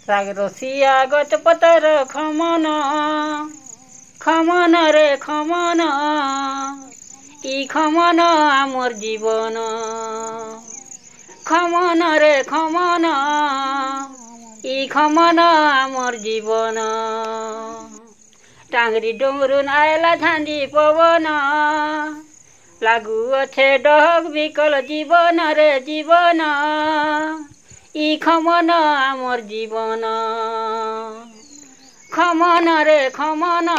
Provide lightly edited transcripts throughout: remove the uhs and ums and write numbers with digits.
सागरसिया गत पतर खमन खमन रे खमन इ खमन आमर जीवन खमन रे खमन इ खमन आमर जीवन टांगरी डोंगरुन आयला झांडी पवन लागू अछे डहक विकल जीवन रे जीवन इ खमन आमर जीवन खमन रे खमन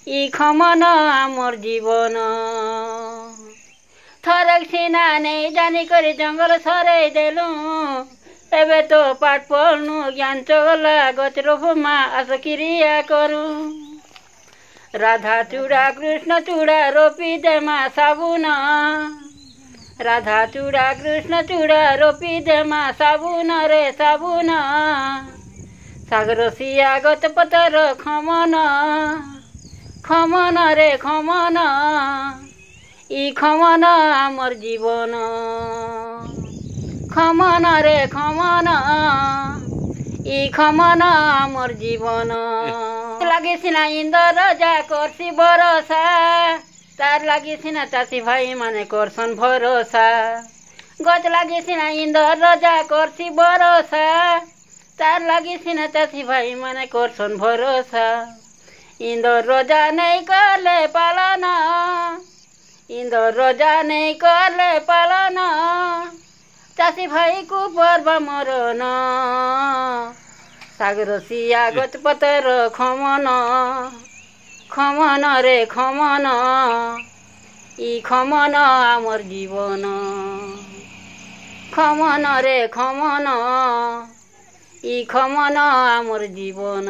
इ खमन आमर जीवन थरक सिना नहीं जानी करी जंगल सरे देलु एबे तो पाठ पढ्नु ज्ञान चगला गचरो भूमा आस क्रिया करू राधा चूड़ा कृष्ण चूड़ा रोपी देमा साबुन राधा चूड़ा कृष्ण चूड़ा रोपी देमा साबुन रे साबुन सागरसिया गत पतर खमन खमन रे खमन इ खमन आमर जीवन खमन रे खमन इ खमन आमर जीवन लगे सिना इंदर राजा करसी भरोसा तार लगे सिना चाची भाई माने करसन भरोसा गत लगे सिना इंदर राजा करसी भरोसा तार लगे सिना चाची भाई माने करसन भरोसा इंदर राजा नहीं करले पालन इंदर राजा नहीं करले पालन चाची भाई को पर्व मरण सागरसिया गत पतर खमन खमन रे खमन इ खमन आमर जीवन खमन रे खमन इ खमन आमर जीवन।